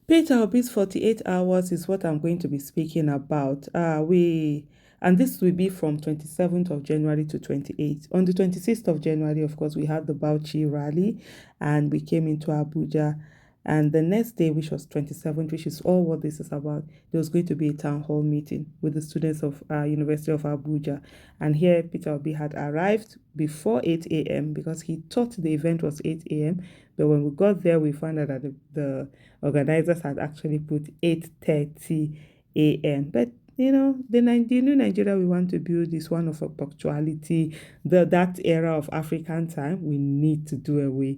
Peter Obi's 48 hours is what I'm going to be speaking about. And this will be from 27th of January to 28th. On the 26th of January, of course, we had the Bauchi rally and we came into Abuja. And the next day, which was 27th, which is all what this is about, there was going to be a town hall meeting with the students of University of Abuja. And here, Peter Obi had arrived before 8 a.m. because he thought the event was 8 a.m. But when we got there, we found out that the organizers had actually put 8:30 a.m. But the new Nigeria we want to build is one of a punctuality. That era of African time, we need to do away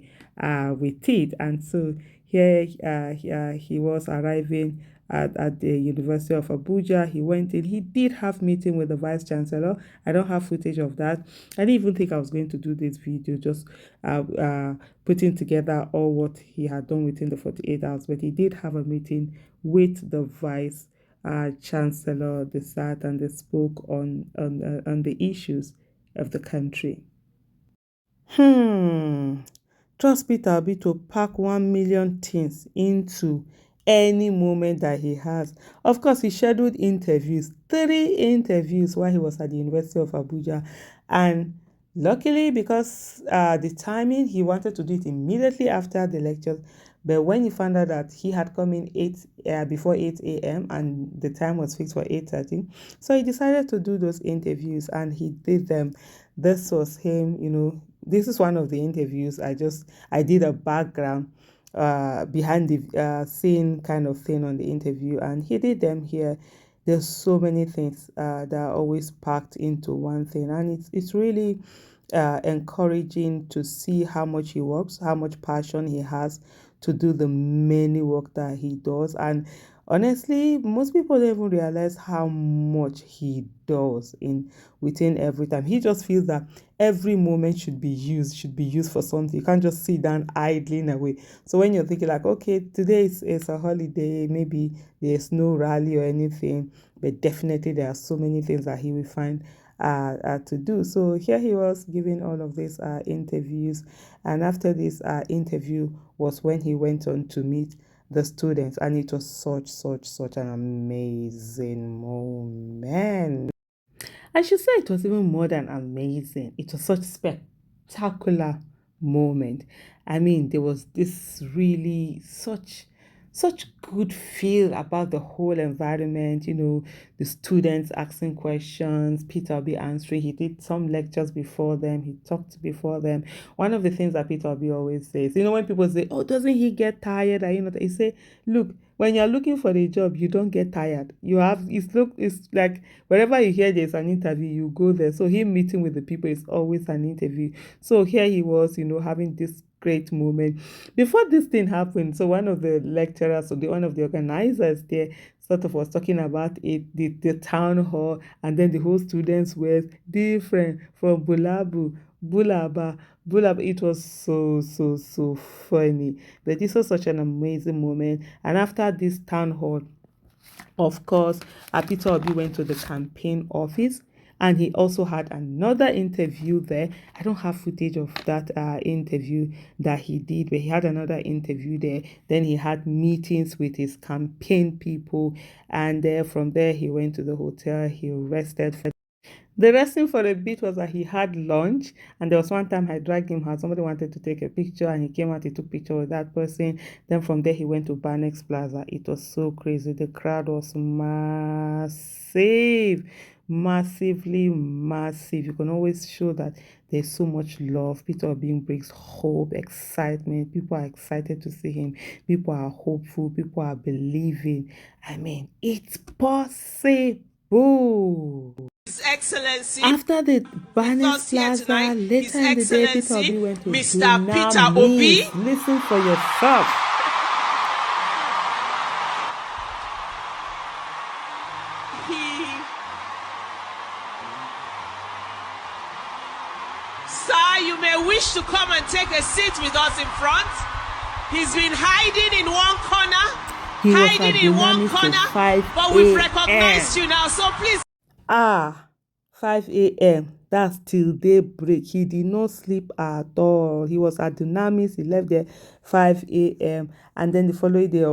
with it. And so here he was arriving at the University of Abuja. He went in. He did have meeting with the Vice Chancellor. I don't have footage of that. I didn't even think I was going to do this video, just putting together all what he had done within the 48 hours. But he did have a meeting with the Vice Chancellor, the SAT, and they spoke on the issues of the country. Trust Peter Obi to pack 1 million things into any moment that he has. Of course, he scheduled interviews, 3 interviews while he was at the University of Abuja. And luckily, because the timing, he wanted to do it immediately after the lectures. But when he found out that he had come in before 8 a.m. and the time was fixed for 8:30, so he decided to do those interviews and he did them. This was him, this is one of the interviews. I did a background behind the scene kind of thing on the interview, and he did them here. There's so many things that are always packed into one thing, and it's really encouraging to see how much he works, how much passion he has to do the many work that he does. And honestly, most people don't even realize how much he does within every time. He just feels that every moment should be used for something. You can't just sit down idling away. So when you're thinking like, okay, today is a holiday, maybe there's no rally or anything, but definitely there are so many things that he will find to do. So here he was giving all of these interviews, and after this interview was when he went on to meet the students, and it was such an amazing moment. I should say it was even more than amazing. It was such spectacular moment. I mean, there was this really such good feel about the whole environment, the students asking questions, Peter will be answering. He did some lectures before them, he talked before them. One of the things that Peter will be always says, when people say, oh, doesn't he get tired? He say, look, when you're looking for a job, you don't get tired. It's like wherever you hear there's an interview, you go there. So him meeting with the people is always an interview. So here he was, having this great moment. Before this thing happened, so one of the lecturers, one of the organizers there, sort of was talking about it, the town hall, and then the whole students were different from Bulaba. It was so funny. But this was such an amazing moment. And after this town hall, of course, Peter Obi went to the campaign office and he also had another interview there. I don't have footage of that interview that he did, but he had another interview there. Then he had meetings with his campaign people, and from there he went to the hotel. He rested for the resting for a bit was that he had lunch, and there was one time I dragged him out. Somebody wanted to take a picture, and he came out, he took picture with that person. Then from there, he went to Banex Plaza. It was so crazy. The crowd was massive, massively massive. You can always show that there's so much love. Peter being brings hope, excitement. People are excited to see him. People are hopeful. People are believing. I mean, it's possible. His Excellency, After the Banex Plaza, later in the day, Peter Obi went to Mr. Peter Obi. Listen for yourself. Sir, you may wish to come and take a seat with us in front. He's been hiding in one corner. But we've recognized you now, so please. 5 a.m. That's till daybreak. He did not sleep at all. He was at Dunamis. He left there 5 a.m. And then the following day,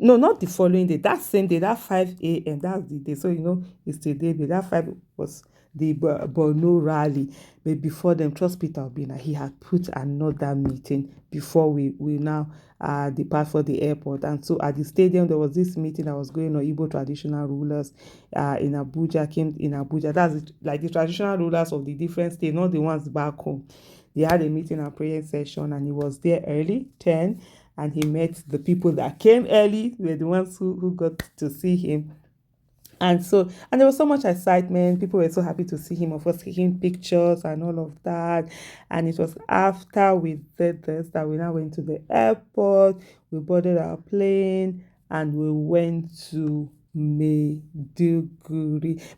No, not the following day, that same day, that 5 a.m., that's the day. So, it's the day, but that 5 was the Borno rally. But before them, trust Peter Obi, he had put another meeting before we now depart for the airport. And so at the stadium, there was this meeting that was going on. Igbo traditional rulers in Abuja came in Abuja. That's like the traditional rulers of the different states, not the ones back home. They had a meeting and prayer session, and he was there early, 10, and he met the people that came early. Were the ones who got to see him. And there was so much excitement. People were so happy to see him, of course, taking pictures and all of that. And it was after we did this that we now went to the airport, we boarded our plane, and we went to Maiduguri.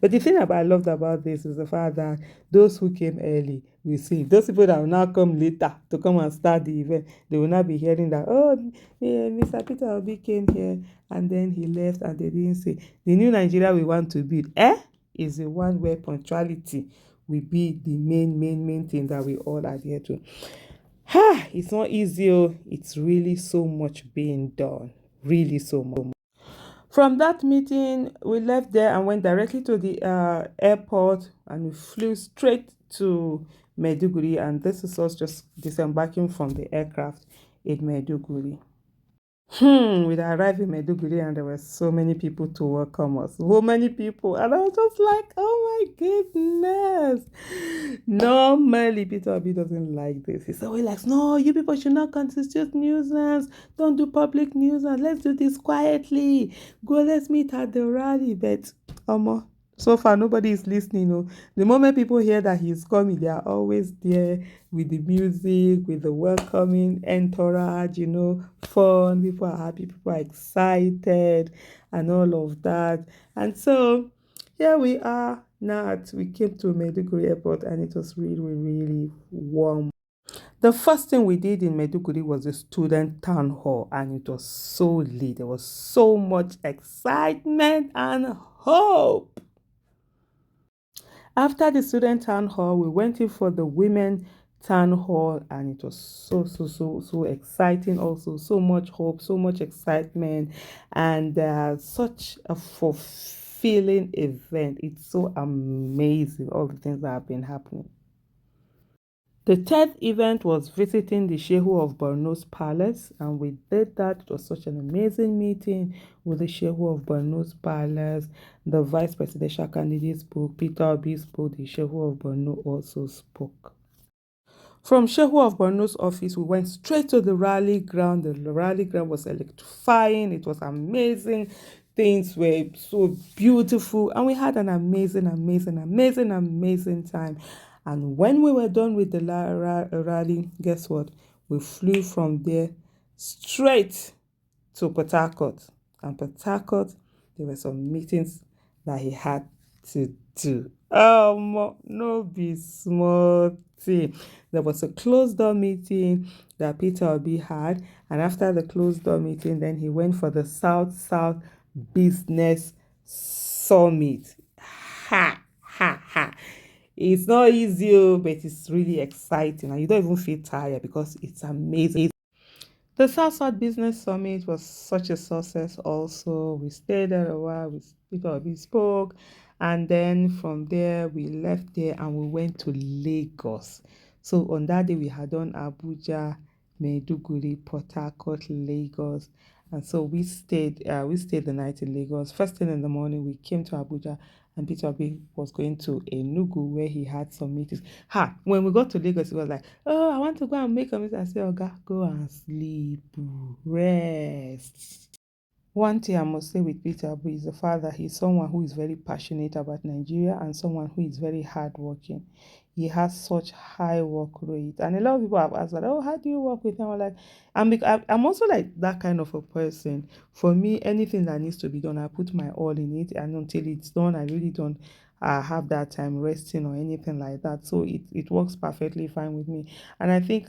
But the thing I loved about this is the fact that those who came early will see. Those people that will now come later to come and start the event, they will not be hearing that, oh, yeah, Mr. Peter Obi came here and then he left and they didn't say. The new Nigeria we want to build, is the one where punctuality will be the main thing that we all adhere to. It's not easy. It's really so much being done. Really so much. From that meeting, we left there and went directly to the airport, and we flew straight to Maiduguri. And this is us just disembarking from the aircraft in Maiduguri. We arrived in Maiduguri and there were so many people to welcome us. So many people. And I was just like, oh my goodness. Normally, Peter Obi doesn't like this. He's always like, no, you people should not constitute nuisance. Don't do public nuisance. Let's do this quietly. Go, let's meet at the rally. But, so far, nobody is listening. The moment people hear that he's coming, they are always there with the music, with the welcoming entourage, fun. People are happy, people are excited, and all of that. And so, here we are now. We came to Maiduguri Airport, and it was really, really warm. The first thing we did in Maiduguri was a student town hall, and it was so lit. There was so much excitement and hope. After the student town hall, we went in for the women town hall, and it was so exciting. Also, so much hope, so much excitement, and such a fulfilling event. It's so amazing, all the things that have been happening. The third event was visiting the Shehu of Borno's palace, and we did that. It was such an amazing meeting with the Shehu of Borno's palace. The vice presidential candidate spoke, Peter Obi spoke, the Shehu of Borno also spoke. From Shehu of Borno's office, we went straight to the rally ground. The rally ground was electrifying. It was amazing. Things were so beautiful, and we had an amazing time. And when we were done with the rally, guess what? We flew from there straight to Port Harcourt. And Port Harcourt, there were some meetings that he had to do. No be small thing. There was a closed door meeting that Peter Obi had. And after the closed door meeting, then he went for the South Business Summit. Ha! It's not easy, but it's really exciting, and you don't even feel tired because it's amazing. The South Business Summit was such a success also. We stayed there a while, we spoke, and then from there we left there and we went to Lagos. So on that day we had done Abuja, Maiduguri, Port Harcourt, Lagos. And so we stayed the night in Lagos. First thing in the morning, we came to Abuja, and Peter Obi was going to Enugu where he had some meetings. When we got to Lagos, he was like, oh, I want to go and make a meeting. I said, Oga, go and sleep, rest. One thing I must say with Peter Obi is the fact that he's someone who is very passionate about Nigeria and someone who is very hardworking. He has such high work rate, and a lot of people have asked, like, "Oh, how do you work with him?" I'm like, I'm also like that kind of a person. For me, anything that needs to be done, I put my all in it, and until it's done, I really don't have that time resting or anything like that. So it works perfectly fine with me, and I think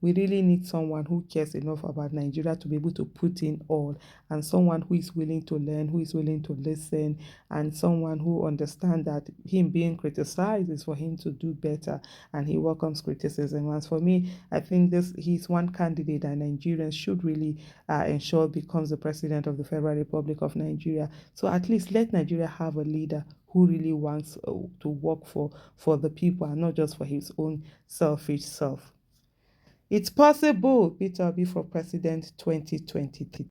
We really need someone who cares enough about Nigeria to be able to put in all, and someone who is willing to learn, who is willing to listen, and someone who understands that him being criticized is for him to do better, and he welcomes criticism. As for me, I think he's one candidate that Nigerians should really ensure becomes the president of the Federal Republic of Nigeria. So at least let Nigeria have a leader who really wants to work for the people and not just for his own selfish self. It's possible Peter will be for president 2023.